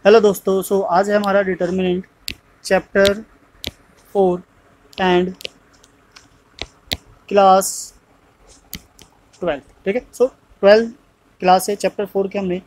Hello दोस्तों, आज है हमारा डिटर्मिनेंट चैप्टर 4 एंड क्लास 12। ठीक है। 12 क्लास है, चैप्टर 4 के हमने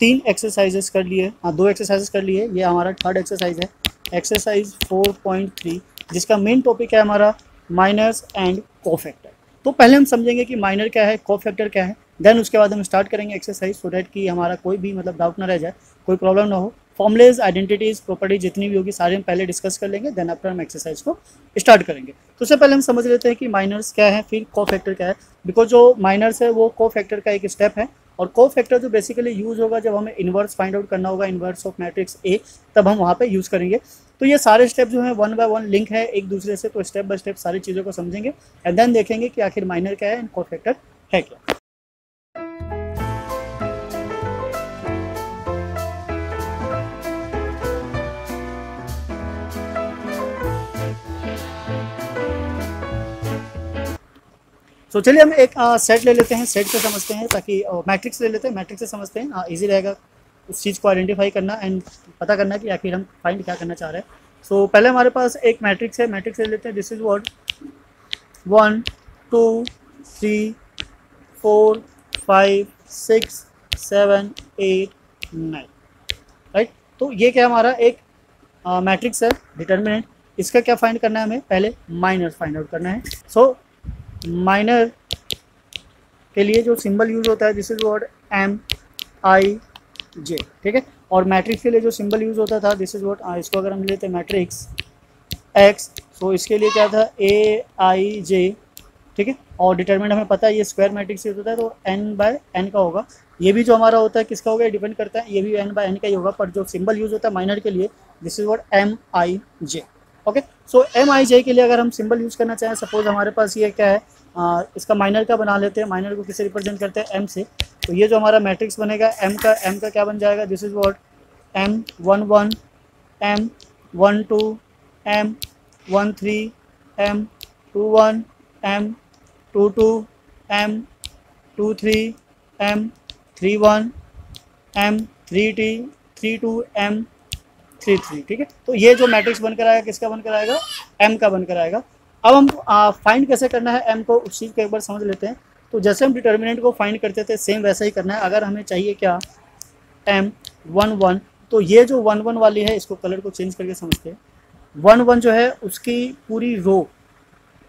3 एक्सरसाइजेस कर लिए। हाँ, 2 एक्सरसाइजेस कर लिए। ये हमारा थर्ड एक्सरसाइज है, एक्सरसाइज 4.3, जिसका मेन टॉपिक है हमारा माइनर्स एंड कोफैक्टर। तो पहले हम समझेंगे कि माइनर क्या है, कोफैक्टर क्या है, देन उसके बाद हम स्टार्ट करेंगे एक्सरसाइज, सो डैट कि हमारा कोई भी डाउट ना रह जाए, कोई प्रॉब्लम ना हो। फॉर्मुलेज, आइडेंटिटीज, प्रॉपर्टी जितनी भी होगी सारी हम पहले डिस्कस कर लेंगे, देन आफ्टर हम एक्सरसाइज को स्टार्ट करेंगे। तो उससे पहले हम समझ लेते हैं कि माइनर्स क्या है, फिर कोफैक्टर क्या है। बिकॉज जो माइनर्स है वो कोफैक्टर का एक स्टेप है, और कोफैक्टर जो बेसिकली यूज होगा जब हमें इन्वर्स फाइंड आउट करना होगा, इन्वर्स ऑफ मैट्रिक्स ए, तब हम वहाँ पे यूज़ करेंगे। तो ये सारे स्टेप जो हैं 1 बाय 1 लिंक है एक दूसरे से, तो स्टेप बाय स्टेप सारी चीज़ों को समझेंगे एंड देन देखेंगे कि आखिर माइनर क्या है एंड कोफैक्टर है क्या। चलिए हम एक सेट ले लेते हैं, सेट से समझते हैं, ताकि मैट्रिक्स ले लेते हैं, मैट्रिक्स से समझते हैं, इजी रहेगा उस चीज़ को आइडेंटिफाई करना एंड पता करना कि आखिर हम फाइंड क्या करना चाह रहे हैं। पहले हमारे पास एक मैट्रिक्स है, मैट्रिक्स ले लेते हैं। This is what 1 2 3 4 5 6 7 8 9, right. तो ये क्या हमारा एक मैट्रिक्स है, डिटर्मिनेंट। इसका क्या फाइंड करना है, हमें पहले माइनर फाइंड आउट करना है। माइनर के लिए जो सिंबल यूज होता है, दिस इज व्हाट MIJ, ठीक है। और मैट्रिक्स के लिए जो सिंबल यूज होता था, दिस इज व्हाट, इसको अगर हम लेते हैं मैट्रिक्स X, इसके लिए क्या था AIJ, ठीक है। और डिटरमिनेंट हमें पता है ये स्क्वायर मैट्रिक्स यूज होता है, तो n/n का होगा। ये भी जो हमारा होता है किसका होगा, डिपेंड करता है, ये भी n/n का ही होगा, पर जो सिंबल यूज होता है माइनर के लिए, this is what MIJ। Okay, MIJ के लिए अगर हम सिंबल यूज करना चाहें, सपोज हमारे पास ये क्या है, इसका माइनर का बना लेते हैं, माइनर को किसे रिप्रेजेंट करते हैं, M से। तो ये जो हमारा मैट्रिक्स बनेगा M का क्या बन जाएगा, this is what M11 M12 M13 M21 M22 M23 M31 M32 M33, ठीक है। तो ये जो मैट्रिक्स बनकर आएगा किसका बनकर आएगा, M का बनकर आएगा। अब हम फाइंड कैसे करना है M को, उस चीज़ को एक बार समझ लेते हैं। तो जैसे हम डिटर्मिनेंट को फाइंड करते थे, सेम वैसा ही करना है। अगर हमें चाहिए क्या, M11, तो ये जो 11 वाली है, इसको कलर को चेंज करके समझते हैं। 11 जो है उसकी पूरी रो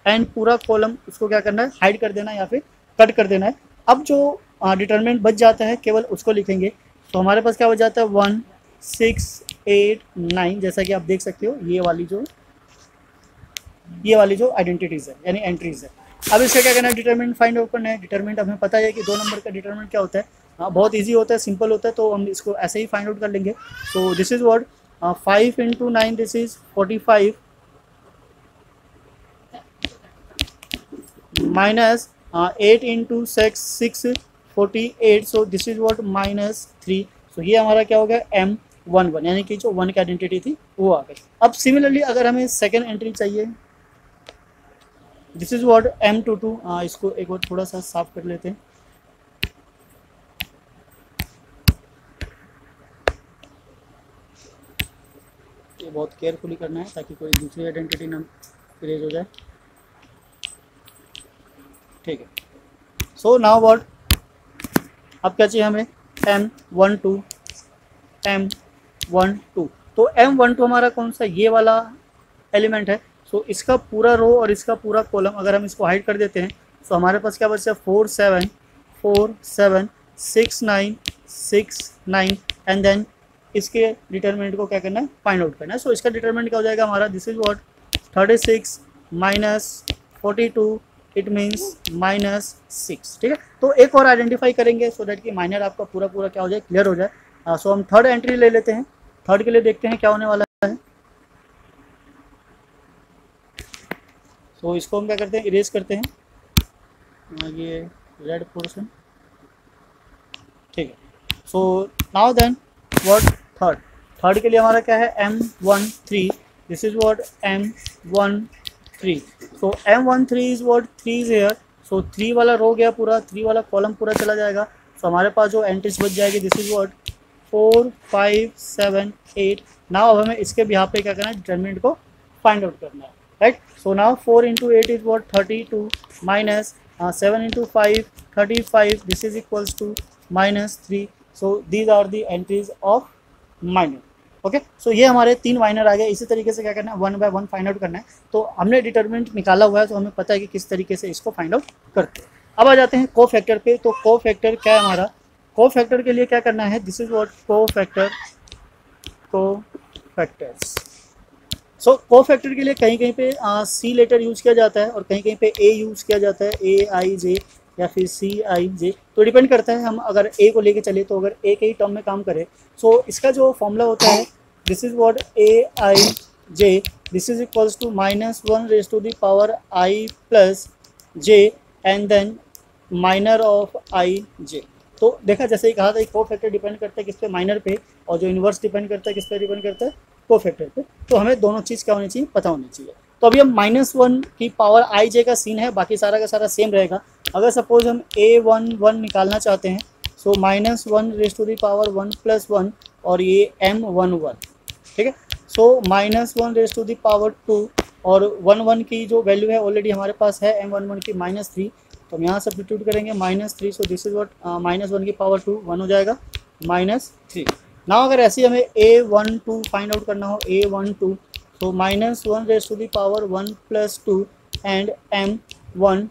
एंड पूरा कॉलम, उसको क्या करना है, हाइड कर देना या फिर कट कर देना है। अब जो डिटर्मिनेंट बच जाता है केवल उसको लिखेंगे। तो हमारे पास क्या बच जाता है, 1 6 8 9, जैसा कि आप देख सकते हो, ये वाली जो आइडेंटिटीज़ है यानी एंट्रीज है। अब इसका क्या करना है, डिटरमिनेंट फाइंड आउट करना है। डिटरमिनेंट हमें पता है कि 2 नंबर का डिटरमिनेंट क्या होता है, बहुत ईजी होता है, सिंपल होता है, तो हम इसको ऐसे ही फाइंड आउट कर लेंगे। सो this is what 5 × 9, this is 45, minus 8 × 6 48, so this is what -3। सो ये हमारा क्या हो गया, M11, यानी कि जो 1 की आइडेंटिटी थी वो आ गई। अब सिमिलरली अगर हमें सेकेंड एंट्री चाहिए, दिस इज व्हाट M22, इसको एक बार थोड़ा सा साफ कर लेते हैं। ये बहुत केयरफुली करना है ताकि कोई दूसरी आइडेंटिटी ना इरेज हो जाए, ठीक है। सो नाउ व्हाट, अब क्या चाहिए हमें, M12 M12। तो M12 हमारा कौन सा, ये वाला एलिमेंट है। इसका पूरा रो और इसका पूरा कॉलम अगर हम इसको हाइड कर देते हैं, तो हमारे पास क्या बचता है, 4 7 4 7 6 9 6 9, एंड देन इसके डिटरमिनेंट को क्या करना है, फाइंड आउट करना है। इसका डिटरमिनेंट क्या हो जाएगा हमारा, this is what 36 - 42, it means -6, ठीक है। तो एक और आइडेंटिफाई करेंगे सो दैट कि माइनर आपका पूरा क्या हो जाए, क्लियर हो जाए। हम थर्ड एंट्री ले लेते हैं। थर्ड के लिए देखते हैं क्या होने वाला है। इसको हम क्या करते हैं, इरेज करते हैं, ये रेड पोर्शन, ठीक है। नाउ देन व्हाट, थर्ड के लिए हमारा क्या है, M13, this is what M13। M13 is what 3 is here, 3 वाला रो गया पूरा, 3 वाला कॉलम पूरा चला जाएगा। हमारे पास जो एंट्रीज बच जाएगी, दिस इज व्हाट 4 5 7 8। नाउ अब हमें इसके बिहाफ पे क्या करना है, डिटर्मिनेंट को फाइंड आउट करना है, right. So now 4 into 8 is what 32 minus 7 into 5 35, this is equals to -3। So these are the entries of minor. Okay, so ये हमारे 3 माइनर आ गए। इसी तरीके से क्या करना है, 1 बाय 1 फाइंड आउट करना है। तो हमने डिटर्मिनेंट निकाला हुआ है, तो हमें पता है कि किस तरीके से इसको फाइंड आउट करते हैं। अब आ जाते हैं को फैक्टर पे। तो को फैक्टर क्या है हमारा, को फैक्टर के लिए क्या करना है, दिस इज व्हाट को फैक्टर्स। सो को फैक्टर के लिए कहीं कहीं पे सी लेटर यूज किया जाता है और कहीं कहीं पे ए यूज किया जाता है, AIJ या फिर CIJ। तो डिपेंड करता है, हम अगर ए को लेके चले तो अगर ए के ही टर्म में काम करें, सो इसका जो फॉर्मूला होता है, this is what AIJ, this is equals to -1 raise to the power I plus J and then minor of IJ। तो देखा, जैसे ही कहा था, को फैक्टर डिपेंड करता है किस पे, माइनर पे, और जो इन्वर्स डिपेंड करता है किस पे, डिपेंड करता है को फैक्टर पे। तो हमें दोनों चीज़ क्या होनी चाहिए, पता होनी चाहिए। तो अभी हम -1 की पावर IJ का सीन है, बाकी सारा का सारा सेम रहेगा। अगर सपोज हम A11 निकालना चाहते हैं, सो -1 रेज टू द पावर 1 + 1 और ये M11, ठीक है। सो -1 रेज टू द पावर 2 और 1 की जो वैल्यू है ऑलरेडी हमारे पास है M11 की -3, तो हम यहाँ सब्स्टिट्यूट करेंगे -3। सो दिस इज व्हाट -1 की पावर 2 1 हो जाएगा -3। ना अगर ऐसे ही हमें A12 फाइंड आउट करना हो, A12, तो -1 raise to the power 1 + 2 and M12,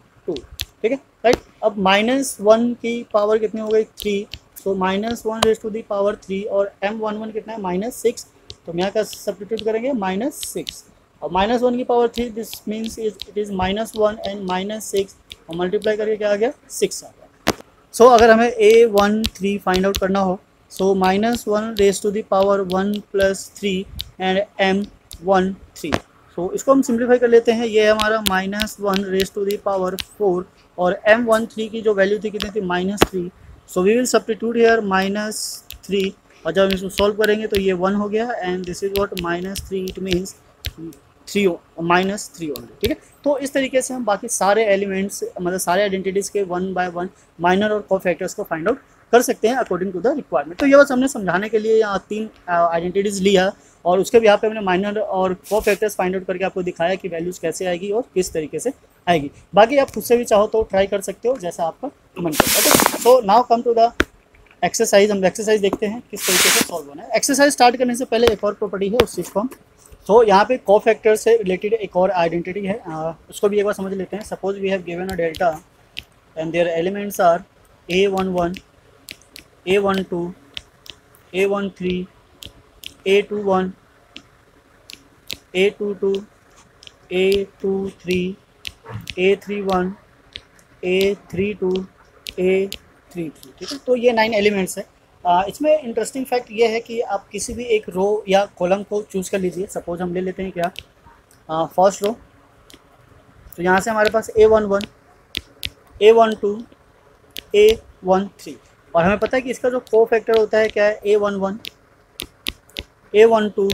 ठीक है, राइट। अब -1 की पावर कितनी हो गई, 3, तो -1 रेज टू द पावर 3 और M11 कितना है, -6, तो हम यहाँ का सब्स्टिट्यूट करेंगे -6 और -1 की power 3, this means it is -1 and -6 और मल्टीप्लाई करके क्या आ गया, 6 आ गया। सो अगर हमें A13 फाइंड आउट करना हो, so -1 raise to the power 1 + 3 and M13। So इसको हम सिंप्लीफाई कर लेते हैं, ये हमारा -1 रेज टू द पावर 4 और M13 की जो वैल्यू थी कितनी थी, -3। So we will substitute here -3 और जब हम इसको सॉल्व करेंगे तो ये 1 हो गया and this is what -3, it means 3 -3 only, ठीक है। तो इस तरीके से हम बाकी सारे एलिमेंट्स, मतलब सारे आइडेंटिटीज़ के 1 बाय 1 माइनर और को फैक्टर्स को फाइंड आउट कर सकते हैं अकॉर्डिंग टू द रिक्वायरमेंट। तो ये बस हमने समझाने के लिए यहाँ 3 आइडेंटिटीज़ लिया और उसके भी यहाँ पे हमने माइनर और को फैक्टर्स फाइंड आउट करके आपको दिखाया कि वैल्यूज़ कैसे आएगी और किस तरीके से आएगी। बाकी आप खुद से भी चाहो तो ट्राई कर सकते हो, जैसा आपका मन करता है। तो now come to the exercise. हम एक्सरसाइज देखते हैं किस तरीके से सॉल्व होना है। एक्सरसाइज स्टार्ट करने से पहले एक और प्रॉपर्टी है, उस चीज़ को हम, तो यहाँ पे को फैक्टर से रिलेटेड एक और आइडेंटिटी है, उसको भी एक बार समझ लेते हैं। Suppose we have given a delta and their elements are A11, A12, A13, A21, A22, A23, A31, A32, A33, ठीक है। तो ये 9 एलिमेंट्स है। इसमें इंटरेस्टिंग फैक्ट ये है कि आप किसी भी एक रो या कॉलम को चूज़ कर लीजिए। सपोज हम ले लेते हैं क्या, फर्स्ट रो, तो यहाँ से हमारे पास A11, A12, A13 और हमें पता है कि इसका जो को फैक्टर होता है क्या है, A11, A12,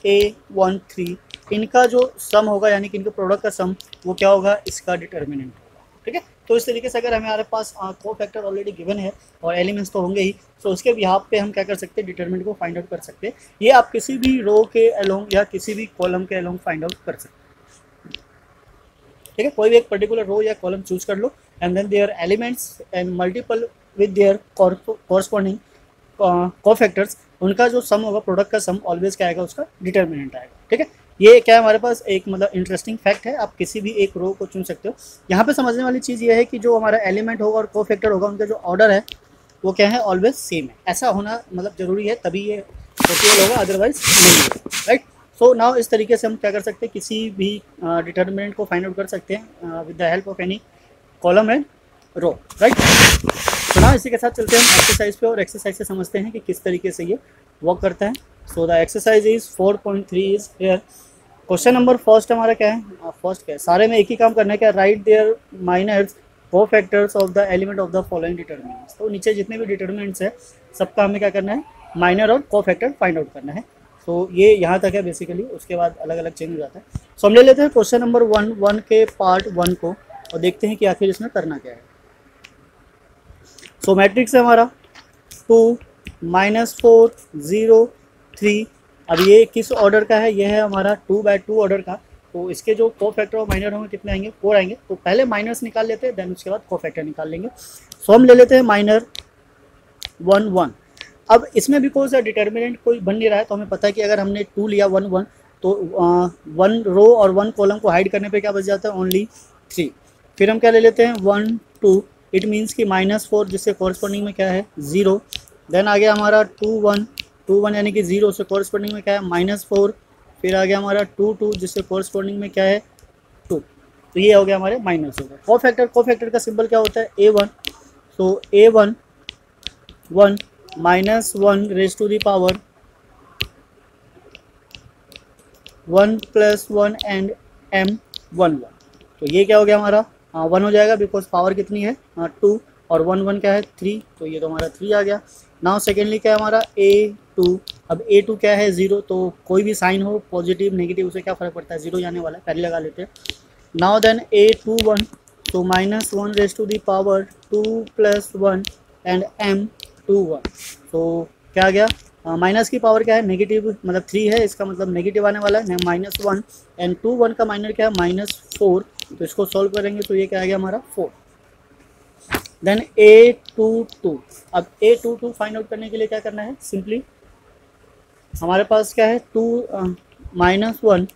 A13, इनका जो सम होगा यानी कि इनके प्रोडक्ट का सम, वो क्या होगा, इसका डिटर्मिनेंट होगा, ठीक है। तो इस तरीके से अगर हमारे पास को फैक्टर ऑलरेडी गिवन है और एलिमेंट्स तो होंगे ही, तो उसके बिहाफ पे हम क्या कर सकते हैं, डिटर्मिनेंट को फाइंड आउट कर सकते हैं। ये आप किसी भी रो के अलोंग या किसी भी कॉलम के अलोंग फाइंड आउट कर सकते हैं, ठीक है। कोई भी एक पर्टिकुलर रो या कॉलम चूज कर लो and then their elements and multiple with their corresponding को फैक्टर्स, उनका जो सम होगा, प्रोडक्ट का सम ऑलवेज क्या आएगा, उसका डिटर्मिनेंट आएगा, ठीक है। ये क्या है हमारे पास एक मतलब इंटरेस्टिंग फैक्ट है। आप किसी भी एक रो को चुन सकते हो। यहाँ पे समझने वाली चीज़ ये है कि जो हमारा एलिमेंट होगा और को फैक्टर होगा, उनका जो ऑर्डर है वो क्या है, ऑलवेज सेम है। ऐसा होना मतलब ज़रूरी है, तभी ये पॉसिबल होगा, अदरवाइज नहीं है, राइट। सो नाउ इस तरीके से हम क्या कर सकते हैं, किसी भी डिटर्मिनेंट को फाइंड आउट कर सकते हैं with the help of any column and row, right. तो ना इसी के साथ चलते हैं हम एक्सरसाइज पे और एक्सरसाइज से समझते हैं कि किस तरीके से ये वर्क करता है। So the exercise is 4.3 is here. Question number first हमारा क्या है, फर्स्ट क्या है, सारे में एक ही काम करना है, क्या, राइट देयर माइनर्स को factors of the element of the following determinants. तो नीचे जितने भी डिटर्मिनेंट्स है सबका हमें क्या करना है, माइनर और को फैक्टर फाइंड आउट करना है। सो ये यहाँ तक है बेसिकली, उसके बाद अलग अलग चेंज हो जाता है। सो हम ले लेते हैं क्वेश्चन नंबर 1 के पार्ट 1 को और देखते हैं कि आखिर इसमें करना क्या है। सो मैट्रिक्स है हमारा 2 -4 0 3। अब ये किस ऑर्डर का है, ये है हमारा 2/2 ऑर्डर का। तो इसके जो कोफैक्टर और माइनर होंगे कितने आएंगे, 4 आएंगे। तो पहले माइनर्स निकाल लेते हैं, देन उसके बाद कोफैक्टर निकाल लेंगे। सो हम ले लेते हैं माइनर 1 1। अब इसमें भी कोई सा डिटर्मिनेंट कोई बन नहीं रहा है, तो हमें पता है कि अगर हमने 2 लिया 1 1 तो 1 रो और 1 कॉलम को हाइड करने पे क्या बच जाता है, ओनली 3। फिर हम क्या ले लेते हैं 1 2, इट मीन्स कि -4 जिससे कॉरस्पॉन्डिंग में क्या है 0। देन आ गया हमारा 2 1 यानी कि 0 से कॉरस्पॉन्डिंग में क्या है -4। फिर आ गया हमारा 2 2 जिससे कॉरस्पॉन्डिंग में क्या है 2। तो ये हो गया हमारे माइनस हो गया। कोफैक्टर का सिंबल क्या होता है A1। So A1 1 -1 raise to the power 1 + 1 and M1 1। तो ये क्या हो गया हमारा 1 हो जाएगा, बिकॉज पावर कितनी है 2 और 1 1 क्या है 3। तो ये तो हमारा 3 आ गया। नाउ सेकेंडली क्या है हमारा A2। अब A2 क्या है 0, तो कोई भी साइन हो पॉजिटिव नेगेटिव उसे क्या फ़र्क पड़ता है, 0 जाने वाला है, पहले लगा लेते हैं। नाउ देन A21 तो -1 raise to the power 2 + 1 and M21। तो क्या आ गया माइनस की पावर क्या है नेगेटिव, मतलब 3 है, इसका मतलब नेगेटिव आने वाला है -1 एंड 2 1 का माइनर क्या है -4। तो इसको सॉल्व करेंगे तो ये क्या आ गया हमारा 4। Then A22। अब A22 फाइंड आउट करने के लिए क्या करना है, सिंपली हमारे पास क्या है 2 -1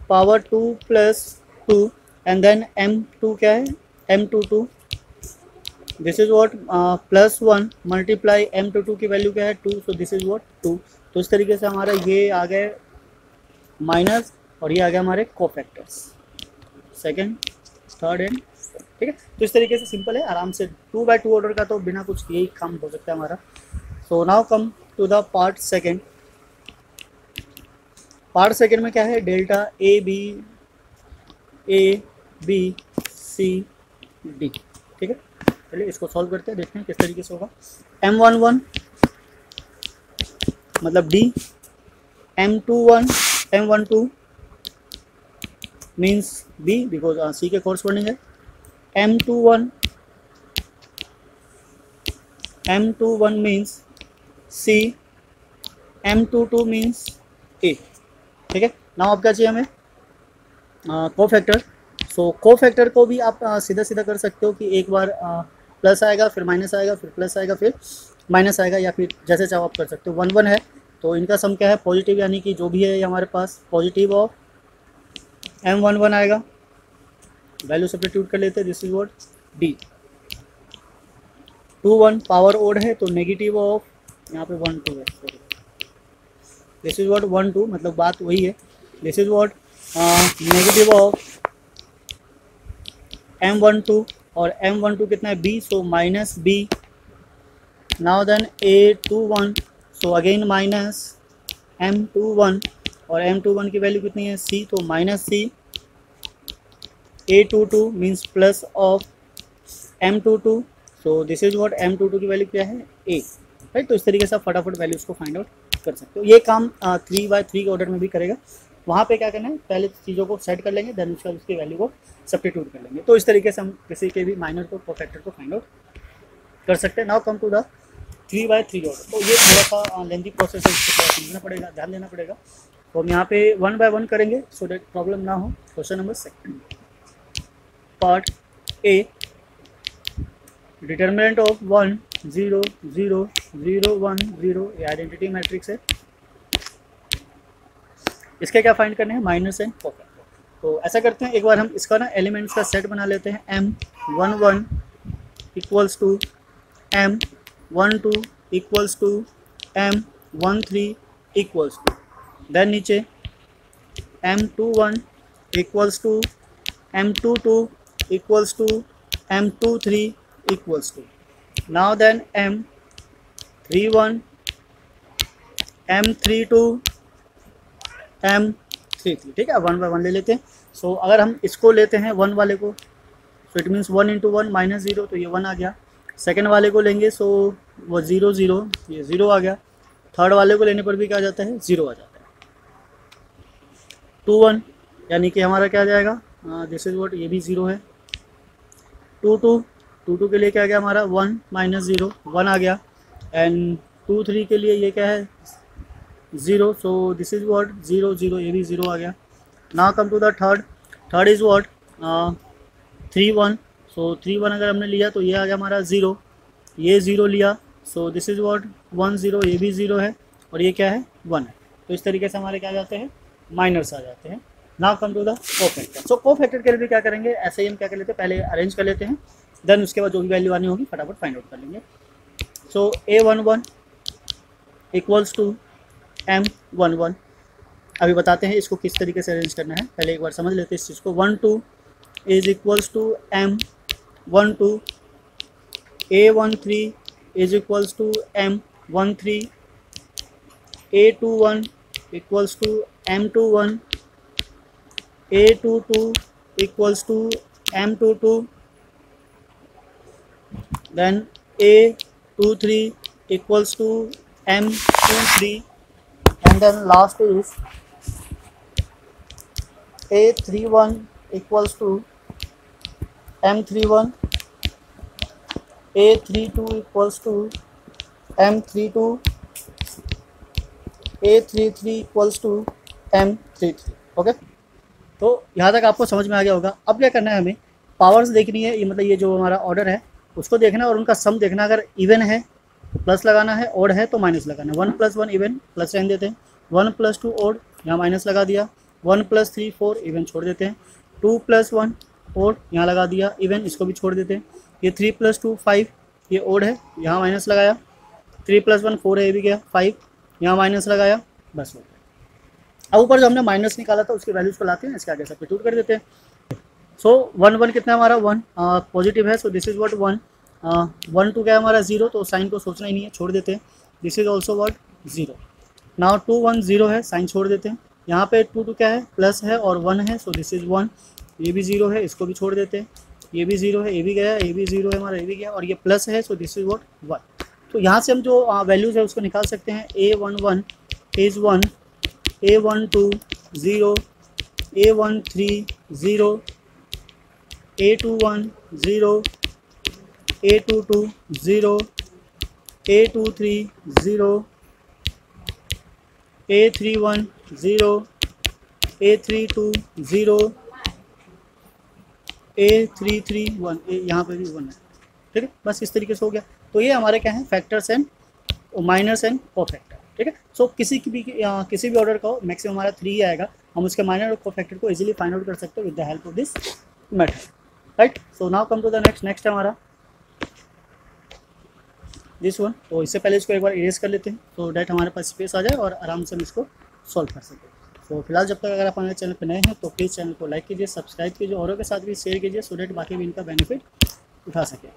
पावर 2 + 2 एंड देन M2 क्या है M22। This is what +1 multiply M22 की वैल्यू क्या है 2। सो दिस इज वॉट 2। तो इस तरीके से हमारा ये आ गए माइनस और ये आ गया हमारे cofactors, second third and fourth. ठीक है, तो इस तरीके से सिंपल है, आराम से 2/2 ऑर्डर का तो बिना कुछ यही काम हो सकता है हमारा। So now come to the part second. Part second में क्या है डेल्टा ABCD। ठीक है, चलिए इसको सॉल्व करते हैं, देखते हैं किस तरीके से होगा। M11 मतलब D, M12 means B because C के कॉरस्पॉन्डिंग है। M21 means C, M22 means A। ठीक है, नाउ अब क्या चाहिए हमें कोफैक्टर। सो कोफैक्टर को भी आप सीधा सीधा कर सकते हो कि एक बार प्लस आएगा फिर माइनस आएगा फिर प्लस आएगा फिर माइनस आएगा, या फिर जैसे चाहो आप कर सकते हो। 1 1 है तो इनका सम क्या है पॉजिटिव, यानी कि जो भी है हमारे पास पॉजिटिव ऑफ M11 आएगा। वैल्यू सब्स्टिट्यूट कर लेते हैं, this is what D। 2 1 power odd है तो नेगेटिव ऑफ यहाँ पे 1 2 है, सॉरी दिस इज व्हाट 1 2, मतलब बात वही है। This is what negative of M12 और M12 कितना है B, so minus B। Now then A21 so again minus M21 और M21 की वैल्यू कितनी है C, तो minus C। A22 means plus of M22, so this is what M22 की value क्या है A। राइट, तो इस तरीके से आप फटाफट वैल्यूज़ को फाइंड आउट कर सकते हो। ये काम 3/3 के ऑर्डर में भी करेगा। वहाँ पे क्या करना है, पहले चीज़ों को सेट कर लेंगे, देन उसके बाद उसकी वैल्यू को सब्स्टिट्यूट कर लेंगे। तो इस तरीके से हम किसी के भी माइनर को कोफैक्टर को फाइंड आउट कर सकते हैं। Now come to the 3/3 order. तो ये थोड़ा सा लेंथी प्रोसेस है, इसको थोड़ा समझना पड़ेगा, ध्यान देना पड़ेगा। तो हम यहाँ पे 1 by 1 करेंगे सो दैट प्रॉब्लम ना हो। Question number second, part A, determinant of 1 0 0 0 1 0 ये आइडेंटिटी मैट्रिक्स है। इसके क्या फाइंड करने हैं, माइनस एंड कोफैक्टर। तो ऐसा करते हैं, एक बार हम इसका ना एलिमेंट्स का सेट बना लेते हैं। M11 equals to M12 equals to M13 equals to, then नीचे M21 equals to M22 equals to M23 equals to. Now then M31 M32 M33। ठीक है, 1 by 1 ले लेते हैं। सो अगर हम इसको लेते हैं 1 वाले को, सो इट मीन्स 1 × 1 -0, तो ये 1 आ गया। सेकेंड वाले को लेंगे सो वो 0 0, ये 0 आ गया। थर्ड वाले को लेने पर भी क्या आ जाता है 0 आ जाता है। 2 1 यानी कि हमारा क्या आ जाएगा, दिस इज व्हाट, ये भी 0 है। 2 2 के लिए क्या आ गया हमारा 1 - 0 1 आ गया। एंड 2 3 के लिए ये क्या है 0, सो दिस इज व्हाट 0 0, ये भी 0 आ गया। Now come to the third is what 3 1, so 3 1 अगर हमने लिया तो ये आ गया हमारा 0, ये 0 लिया, सो दिस इज व्हाट 1 0, ये भी 0 है और ये क्या है 1 है। तो इस तरीके से हमारे क्या जाते हैं माइनर्स आ जाते हैं। Now come to the cofactor. So cofactor के लिए भी क्या करेंगे, ऐसे ही हम क्या कर लेते हैं, पहले अरेंज कर लेते हैं, देन उसके बाद जो भी वैल्यू आनी होगी फटाफट फाइंड आउट कर लेंगे। सो A11 इक्वल्स टू M11। अभी बताते हैं इसको किस तरीके से अरेंज करना है, पहले एक बार समझ लेते हैं इस चीज़ को। 1 2 is equals to M12, A13 is equals to M13, A21 equals to M21, A22 equals to M22, then A23 equals to M23, and then last is A31 equals to M31, A32 equals to M32, A33 equals to M33। Okay, तो यहाँ तक आपको समझ में आ गया होगा। अब क्या करना है, हमें पावर्स देखनी है, ये मतलब ये जो हमारा ऑर्डर है उसको देखना है और उनका सम देखना। अगर इवन है तो प्लस लगाना है, ऑड है तो माइनस लगाना है। 1 + 1 इवन, प्लस रहने देते हैं। 1 + 2 ऑड, यहाँ माइनस लगा दिया। 1 + 3 4 इवन छोड़ देते हैं। 2 + 1 ऑड, यहाँ लगा दिया इवन, इसको भी छोड़ देते हैं। ये 3 + 2 5, ये ऑड है, यहाँ माइनस लगाया। 3 + 1 4 है, ये भी गया 5, यहाँ माइनस लगाया, बस हो गया। अब ऊपर जो हमने माइनस निकाला था उसकी वैल्यूज़ को लाते हैं, इसके आगे सब्स्टिट्यूट कर देते हैं। सो 1 1 कितना हमारा 1 पॉजिटिव है, सो दिस इज व्हाट 1। 1 2 क्या है हमारा 0, तो साइन को सोचना ही नहीं है, छोड़ देते हैं। This is also what 0। Now 2 1 0 है, साइन छोड़ देते हैं। यहाँ पे 2 2 क्या है प्लस है और 1 है, सो दिस इज 1। ये भी 0 है, इसको भी छोड़ देते हैं। ये भी 0 है, ये भी गया, ये भी 0 है हमारा, ये भी गया, और ये प्लस है, सो दिस इज व्हाट 1। तो यहाँ से हम जो वैल्यूज़ है उसको निकाल सकते हैं। A11 is 1, A12 0, A13 0, A21 0, A22 0, A23 0, A31 0, A32 0, A33 1, यहाँ पे भी 1 है, ठीक है। बस इस तरीके से हो गया। तो ये हमारे क्या हैं factors and minors and cofactor, ठीक है। सो किसी भी ऑर्डर का मैक्सिमम हमारा 3 ही आएगा, हम उसके माइनर और कोफैक्टर को इजीली फाइंड आउट कर सकते हैं with the help of this method, right. So now come to the next हमारा दिस वन। तो इससे पहले इसको एक बार इरेज कर लेते हैं, तो डैट हमारे पास स्पेस आ जाए और आराम से हम इसको सॉल्व कर सकें। तो फिलहाल जब तक अगर आप हमारे चैनल पर नए हैं तो प्लीज़ चैनल को लाइक कीजिए, सब्सक्राइब कीजिए, औरों के साथ भी शेयर कीजिए, सो डैट बाकी भी इनका बेनिफिट उठा सकें।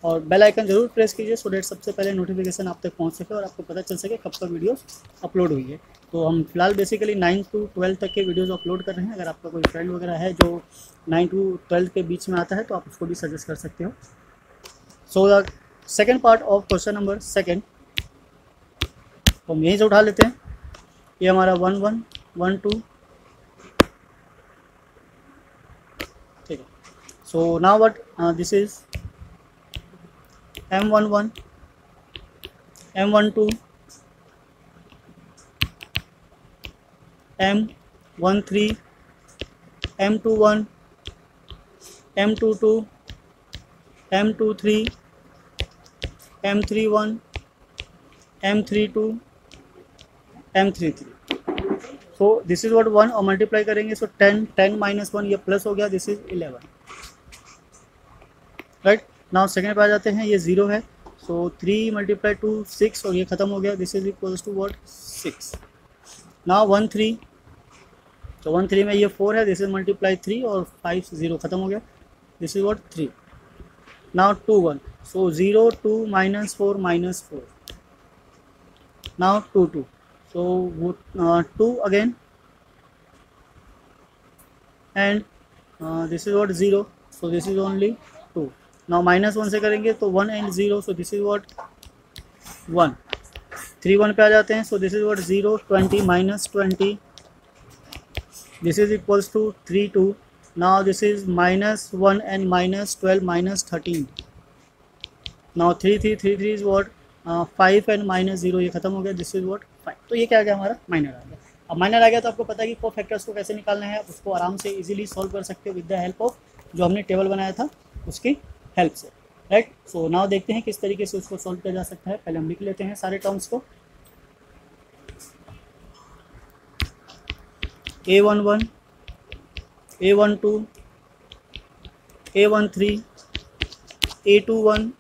और बेल आइकन जरूर प्रेस कीजिए, सो डैट सबसे पहले नोटिफिकेशन आप तक पहुंच सके और आपको पता चल सके कब तक वीडियोस अपलोड हुई है। तो हम फिलहाल बेसिकली 9 to 12 तक के वीडियोस अपलोड कर रहे हैं। अगर आपका कोई फ्रेंड वगैरह है जो 9 to 12 के बीच में आता है तो आप उसको भी सजेस्ट कर सकते हो। So the second part of question number 2 तो हम यहीं से उठा लेते हैं। ये हमारा 1 1 1 2, ठीक है। So now what this is M11, M12, M13, M21, M22, M23, M31, M32, M33। So this is what 1 और मल्टीप्लाई करेंगे, सो 10 10 - 1 ये प्लस हो गया, this is 11, right. Now second पे आ जाते हैं, ये 0 है, सो 3 × 2 6 और ये ख़त्म हो गया, this is equals to what 6। Now 1 3, तो 1 3 में ये 4 है, दिस इज × 3 और 5 0 ख़त्म हो गया, this is what 3। Now 2 1, so 0 2 -4 -4। Now 2 2, so 2 again and this is what 0, so this is only 2। Now -1 से करेंगे तो 1 and 0, so this is what 1। 3 1 पे आ जाते हैं, so this is what 0 20 -20, this is equals to 3 2। Now this is -1 and -12 -13। Now 3 3 3 3 is what 5 and minus 0 ये खत्म हो गया, दिस इज व्हाट 5। तो ये क्या आ गया हमारा माइनर आ गया। अब माइनर आ गया तो आपको पता है कि कोफैक्टर्स को कैसे निकालना है, उसको आराम से इजीली सॉल्व कर सकते हो विद द हेल्प ऑफ जो हमने टेबल बनाया था उसकी हेल्प से, राइट। सो नाउ देखते हैं किस तरीके से उसको सॉल्व किया जा सकता है। पहले हम लिख लेते हैं सारे टर्म्स को। A11, A12, A13, A21,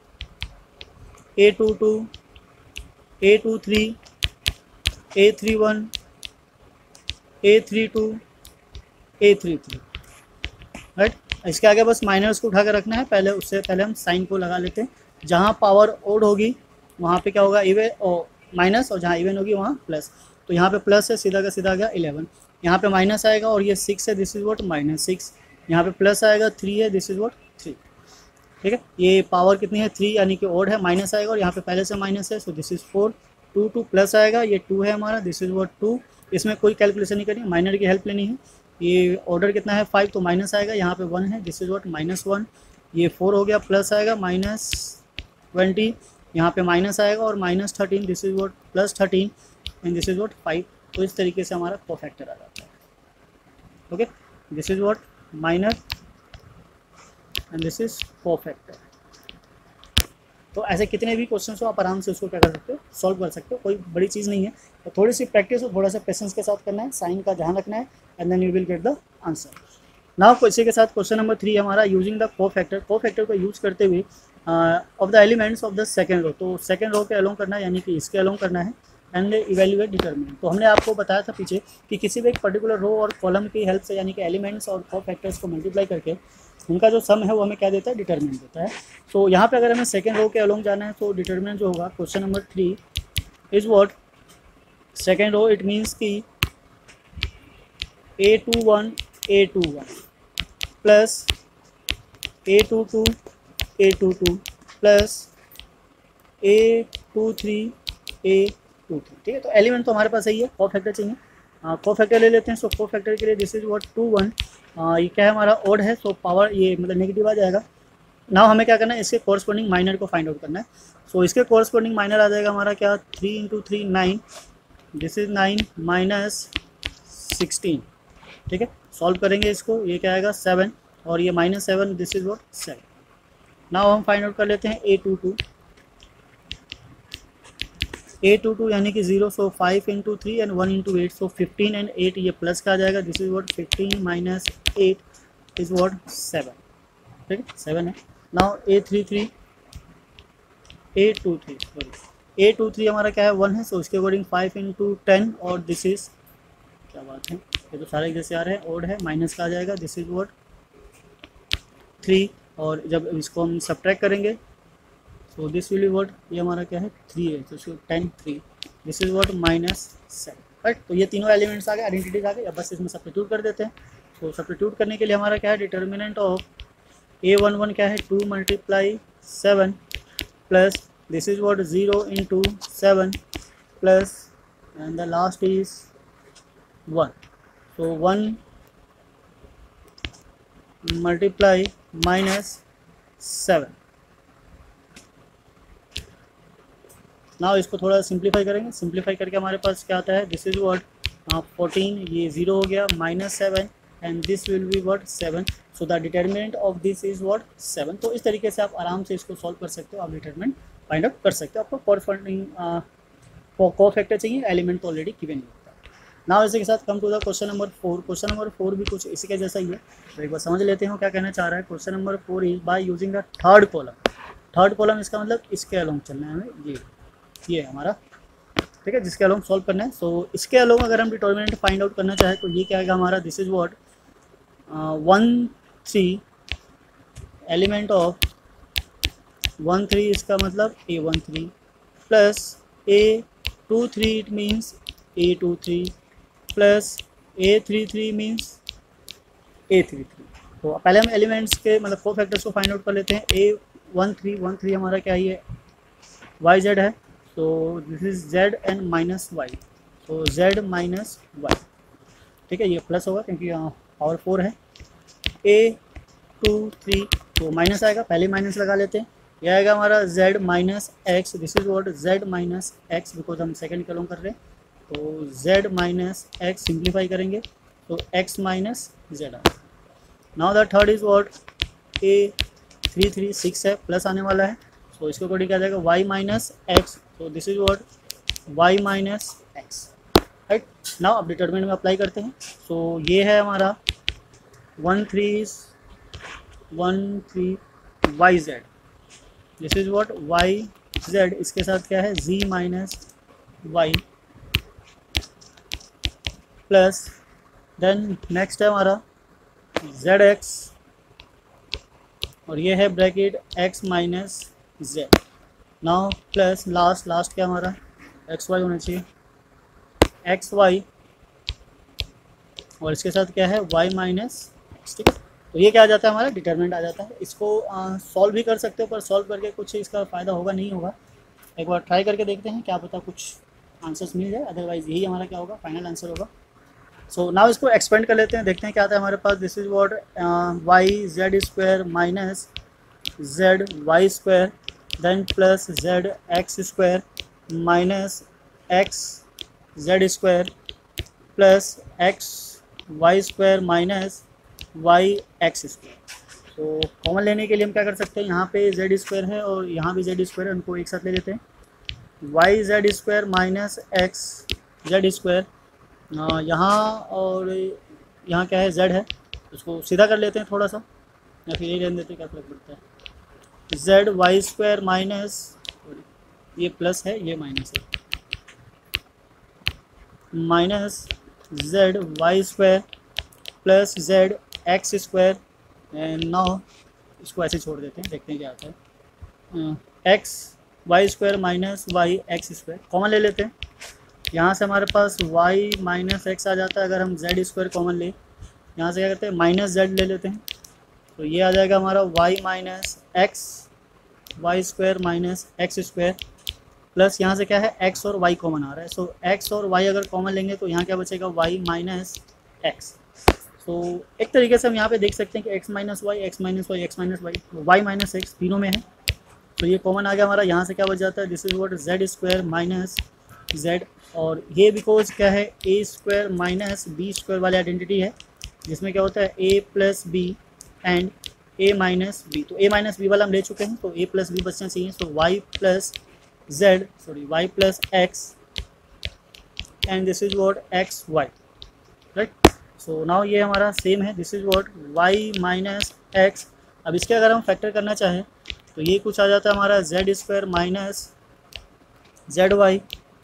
A22, A23, A31, A32, A33, right. इसके आगे बस माइनर्स को उठा कर रखना है। पहले उससे पहले हम साइन को लगा लेते हैं। जहाँ पावर ओड होगी वहाँ पे क्या होगा, इवन और माइनस, और जहाँ इवन होगी वहाँ प्लस। तो यहाँ पे प्लस है, सीधा का सीधा आ गया 11। यहाँ पे माइनस आएगा और ये 6 है, दिस इज व्हाट -6। यहाँ पे प्लस आएगा 3 है, दिस इज व्हाट 3। ठीक है, ये पावर कितनी है 3 यानी कि ओड है, माइनस आएगा और यहाँ पे पहले से माइनस है, सो दिस इज 4। 2 प्लस आएगा, ये 2 है हमारा, दिस इज व्हाट 2। इसमें कोई कैलकुलेशन नहीं करनी, माइनर की हेल्प लेनी है। ये ऑर्डर कितना है 5, तो माइनस आएगा, यहाँ पे 1 है, दिस इज व्हाट -1। ये 4 हो गया, प्लस आएगा -20, यहाँ पे माइनस आएगा और -13, this is what +13 and this is what 5। तो इस तरीके से हमारा कोफैक्टर आ जाता है। Okay, this is what minor and this is cofactor. तो ऐसे कितने भी क्वेश्चन हो आप आराम से उसको क्या कर सकते हो, सॉल्व कर सकते हो, कोई बड़ी चीज़ नहीं है। तो थोड़ी सी प्रैक्टिस और थोड़ा सा पेशेंस के साथ करना है, साइन का ध्यान रखना है and then you will get the answer. Now इसी के साथ क्वेश्चन नंबर 3 हमारा, यूजिंग द कोफैक्टर। कोफैक्टर को यूज करते हुए of the elements of the second row. तो सेकेंड रो के अलोंग करना है, यानी कि इसके अलोंग करना है एंड इवेल्युएट डिटरमिनेंट। तो हमने आपको बताया था पीछे कि किसी भी एक पर्टिकुलर रो और कॉलम की हेल्प से, यानी कि एलिमेंट्स और कोफैक्टर्स को मल्टीप्लाई करके उनका जो सम है वो हमें क्या देता है, डिटरमिनेंट देता है। तो यहाँ पे अगर हमें सेकेंड रो के अलोंग जाना है तो डिटरमिनेंट जो होगा question number 3 is what, second row it means कि A21 plus A22 plus A23 ठीक है। तो एलिमेंट तो हमारे पास यही है, कोफैक्टर चाहिए, कोफैक्टर ले लेते हैं। सो कोफैक्टर के लिए दिस इज व्हाट 21, ये क्या है हमारा ओड है, सो पावर ये मतलब नेगेटिव आ जाएगा। नाउ हमें क्या करना है, इसके कॉरस्पॉन्डिंग माइनर को फाइंड आउट करना है। सो इसके कॉरस्पॉन्डिंग माइनर आ जाएगा हमारा क्या, 3 × 3 9, दिस इज 9 -16। ठीक है, सॉल्व करेंगे इसको, ये क्या आएगा 7 और ये -7, दिस इज व्हाट 7। नाउ हम फाइंड आउट कर लेते हैं A22 यानी कि 0, सो 5 × 3 एंड 1 × 8, सो 15 एंड 8 ये प्लस का आ जाएगा, this is what 15 - 8 is what 7। ठीक है, 7 है। नाउ A23 A23 हमारा क्या है 1 है, सो इसके अकॉर्डिंग 5 × 10 और दिस इज, क्या बात है, ये तो सारे जैसे आ रहे हैं, ओड है, माइनस का आ जाएगा, दिस इज व्हाट 3। और जब इसको हम सब्ट्रैक्ट करेंगे so this will be what, ये हमारा क्या है 3 है, तो 10 3, दिस इज व्हाट -7, राइट। तो ये तीनों एलिमेंट्स आ गए, आइडेंटिटीज आ गए। अब बस इसमें सब्स्टिट्यूट कर देते हैं। तो सब्स्टिट्यूट करने के लिए हमारा क्या है, डिटर्मिनेंट ऑफ A11 क्या है 2 × 7 plus this is what 0 × 7 plus and the last is 1, so 1 × -7। Now इसको थोड़ा सिंप्लीफाई करेंगे, सिंप्लीफाई करके हमारे पास क्या आता है, दिस इज व्हाट 14, ये 0 हो गया, -7 and this will be what 7, so the determinant of this is what 7। तो इस तरीके से आप आराम से इसको सॉल्व कर सकते हो, आप डिटरमिनेंट फाइंड आउट कर सकते हो। आपको कॉरस्पॉन्डिंग कोफैक्टर चाहिए, एलिमेंट तो ऑलरेडी गिवन होता है। नाउ इसी के साथ come to the question number 4। Question number 4 भी कुछ इसी के जैसा ही है, तो एक बार समझ लेते हैं क्या कहना चाह रहा है। Question number 4 is by using the third column. Third column इसका मतलब इसके अलोंग चलना है हमें, ये है हमारा, ठीक है, जिसके अलोंग सॉल्व करना है। सो इसके अलोंग अगर हम डिटर्मिनेंट फाइंड आउट करना चाहें तो ये क्या आएगा हमारा, this is what 1 3 element of 1 3, इसका मतलब A13 plus A23 it means A23 plus A33 means A33। तो पहले हम एलिमेंट्स के मतलब कोफैक्टर्स को फाइंड आउट कर लेते हैं। A13 हमारा क्या है, YZ है, तो this is Z and -Y, तो Z -Y, ठीक है, ये प्लस होगा क्योंकि यहाँ पावर 4 है। A23 तो माइनस आएगा, पहले माइनस लगा लेते हैं, ये आएगा हमारा z minus x, this is what z minus x, because हम सेकंड कॉलम कर रहे हैं, तो z माइनस एक्स सिंप्लीफाई करेंगे तो x minus Z. Now the third is what a 3 3 6 है, प्लस आने वाला है, तो इसके अकॉर्डिंग क्या जाएगा y माइनस एक्स, तो this is what y minus x, right. Now अब डिटरमिनेंट में अप्लाई करते हैं, तो ये है हमारा 1 3 y z, this is what y z, इसके साथ क्या है z minus y plus then next है हमारा z x, और ये है bracket x minus z, now plus last क्या हमारा एक्स वाई होना चाहिए, एक्स वाई, और इसके साथ क्या है y माइनस एक्स, ठीक है। तो ये क्या आ जाता है हमारा डिटरमिनेंट आ जाता है। इसको सॉल्व भी कर सकते हो, पर सॉल्व करके कुछ इसका फ़ायदा होगा नहीं होगा, एक बार ट्राई करके देखते हैं, क्या पता कुछ आंसर्स मिल जाए, अदरवाइज़ यही हमारा क्या होगा फाइनल आंसर होगा। सो नाउ इसको एक्सपेंड कर लेते हैं, देखते हैं क्या आता है हमारे पास। This is what y z square minus z y square then plus z x square minus x z square plus x y square minus y x square. तो कॉमन लेने के लिए हम क्या कर सकते हैं, यहाँ पे जेड स्क्वायर है और यहाँ भी जेड स्क्वायर है, उनको एक साथ ले लेते हैं। Y z square minus x z square, यहाँ और यहाँ क्या है जेड है, उसको सीधा कर लेते हैं थोड़ा सा, या फिर ये रहने देते हैं, क्या फर्क पड़ता है। जेड वाई स्क्वायर माइनस, ये प्लस है ये माइनस है, minus z y square plus z x square, and now इसको ऐसे छोड़ देते हैं, देखते हैं क्या आता है। X y square minus y x square common ले लेते हैं, यहाँ से हमारे पास y माइनस एक्स आ जाता है, अगर हम जेड स्क्वायर कॉमन ले, यहाँ से क्या करते हैं माइनस जेड ले लेते हैं, तो ये आ जाएगा हमारा y minus x y square minus x square plus यहाँ से क्या है x और y कॉमन आ रहा है, सो x और y अगर कॉमन लेंगे तो यहाँ क्या बचेगा y माइनस एक्स। सो एक तरीके से हम यहाँ पे देख सकते हैं कि x minus y x minus y x minus y y minus x तीनों में है, तो ये कॉमन आ गया हमारा, यहाँ से क्या बच जाता है this is what z square minus z, और ये बिकॉज क्या है a square minus b square वाली आइडेंटिटी है, जिसमें क्या होता है a plus b and a minus b, तो ए माइनस बी वाला हम ले चुके हैं, तो ए प्लस बी बचना चाहिए, तो y plus z sorry y plus x and this is what x y, right. So now ये हमारा सेम है, this is what y minus x. अब इसके अगर हम फैक्टर करना चाहें तो ये कुछ आ जाता है हमारा z square minus z y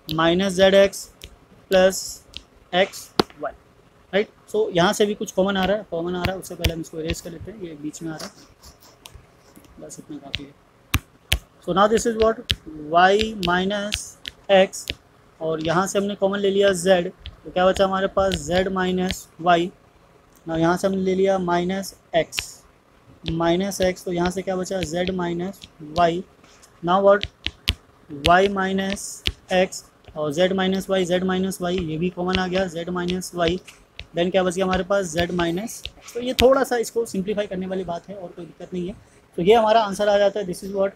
minus z x plus x y, right. So यहाँ से भी कुछ कॉमन आ रहा है, उससे पहले हम इसको इरेज कर लेते हैं, ये बीच में आ रहा है, बस इतना काफ़ी है। So now this is what y minus x, और यहाँ से हमने कॉमन ले लिया z, तो क्या बचा हमारे पास z माइनस वाई, ना यहाँ से हमने ले लिया माइनस एक्स, तो यहाँ से क्या बचा z minus y, now what y minus x और z माइनस वाई ये भी कॉमन आ गया, z माइनस वाई, देन क्या बच गया हमारे पास z माइनस एक्स। तो ये थोड़ा सा इसको सिंप्लीफाई करने वाली बात है और कोई दिक्कत नहीं है, तो ये हमारा आंसर आ जाता है, this is what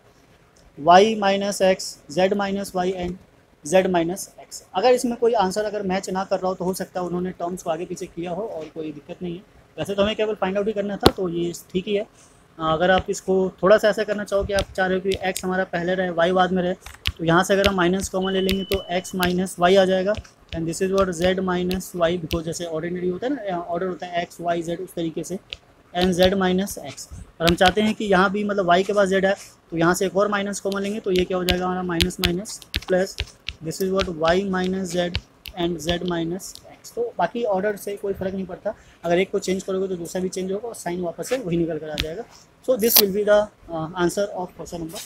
y minus x z minus y and z minus x. अगर इसमें कोई आंसर अगर मैच ना कर रहा हो तो हो सकता है उन्होंने टर्म्स को आगे पीछे किया हो और कोई दिक्कत नहीं है, वैसे तो हमें केवल फाइंड आउट ही करना था, तो ये ठीक ही है। अगर आप इसको थोड़ा सा ऐसा करना चाहो कि आप चाह रहे हो कि x हमारा पहले रहे y बाद में रहे, तो यहाँ से अगर हम माइनस कॉमन ले लेंगे तो x माइनस वाई आ जाएगा, and this is what z minus y, because जैसे ऑर्डिनरी होता है ना, ऑर्डर होता है x y z, उस तरीके से, एंड z माइनस एक्स। और हम चाहते हैं कि यहाँ भी मतलब y के पास z है, तो यहाँ से एक और माइनस कॉमन लेंगे, तो ये क्या हो जाएगा हमारा minus minus plus, this is what y minus Z and z minus x. तो बाकी ऑर्डर से कोई फ़र्क नहीं पड़ता, अगर एक को चेंज करोगे तो दूसरा भी चेंज होगा और साइन वापस से वही निकल कर आ जाएगा। So this will be the answer of question number.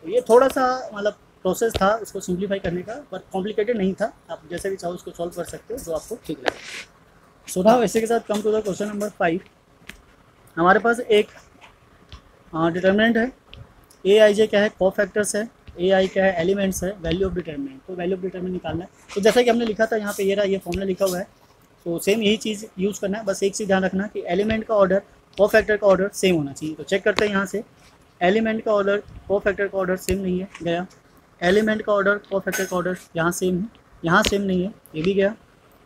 तो ये थोड़ा सा मतलब प्रोसेस था उसको सिंप्लीफाई करने का, पर कॉम्प्लिकेटेड नहीं था, आप जैसे भी चाहो उसको सॉल्व कर सकते हो जो आपको ठीक लगे। सो नाउ इसी के साथ come to the question number 5। हमारे पास एक डिटर्मिनेंट है, ए आई जे क्या है कोफैक्टर्स है, ए आई क्या है एलिमेंट्स है, वैल्यू ऑफ डिटर्मिनेंट, तो वैल्यू ऑफ डिटर्मिनेंट निकालना है। तो जैसा कि हमने लिखा था यहाँ पे ये रहा, ये फॉर्मूला लिखा हुआ है, तो सेम यही चीज़ यूज़ करना है, बस एक चीज़ ध्यान रखना कि एलिमेंट का ऑर्डर कोफैक्टर का ऑर्डर सेम होना चाहिए। तो चेक करते हैं यहाँ से, एलिमेंट का ऑर्डर कोफैक्टर का ऑर्डर सेम नहीं है, गया। एलिमेंट का ऑर्डर कोफैक्टर का ऑर्डर यहाँ सेम है, यहाँ सेम नहीं है, ये भी गया।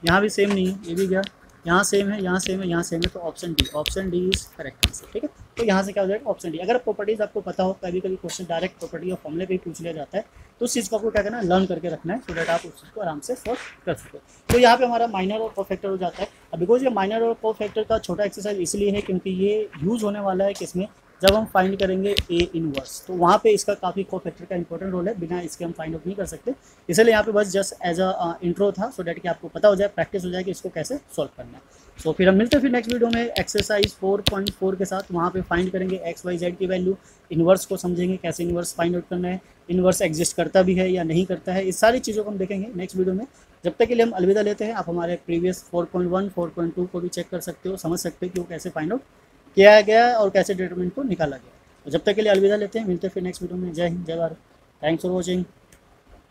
यहाँ भी सेम नहीं है, ये भी गया। यहाँ सेम है, यहाँ सेम है, यहाँ सेम है, तो option D is correct answer. ठीक है, तो यहाँ से क्या हो जाएगा, ऑप्शन डी। अगर प्रॉपर्टीज आपको पता हो, कभी कभी क्वेश्चन डायरेक्ट प्रॉपर्टी और फॉर्मूले पे ही पूछ लिया जाता है, तो उस चीज़ को आपको क्या करना है, लर्न करके रखना है, सो दैट आप उस चीज़ को आराम से सॉल्व कर सको। तो यहाँ पे हमारा माइनर और कोफैक्टर हो जाता है। अब बिकॉज ये माइनर और कोफैक्टर का छोटा एक्सरसाइज इसलिए है क्योंकि ये यूज़ होने वाला है किसमें, जब हम फाइंड करेंगे ए इनवर्स, तो वहाँ पे इसका काफ़ी कोफैक्टर का इंपॉर्टेंट रोल है, बिना इसके हम फाइंड आउट नहीं कर सकते। इसलिए यहाँ पे बस जस्ट एज अ इंट्रो था, सो डैट कि आपको पता हो जाए, प्रैक्टिस हो जाए कि इसको कैसे सॉल्व करना है। सो फिर हम मिलते हैं फिर नेक्स्ट वीडियो में एक्सरसाइज 4.4 के साथ। वहाँ पे फाइंड करेंगे एक्स वाई जेड की वैल्यू, इनवर्स को समझेंगे कैसे इनवर्स फाइंड आउट करना है, इनवर्स एग्जिस्ट करता भी है या नहीं करता है, इस सारी चीज़ों को हम देखेंगे नेक्स्ट वीडियो में। जब तक के लिए हम अलविदा लेते हैं। आप हमारे प्रीवियस 4.1 4.2 को भी चेक कर सकते हो, समझ सकते हो कि वो कैसे फाइंड आउट किया गया और कैसे डिटरमिनेंट को निकाला गया। तो जब तक के लिए अलविदा लेते हैं, मिलते हैं फिर नेक्स्ट वीडियो में। जय हिंद, जय भारत, थैंक्स फॉर वॉचिंग।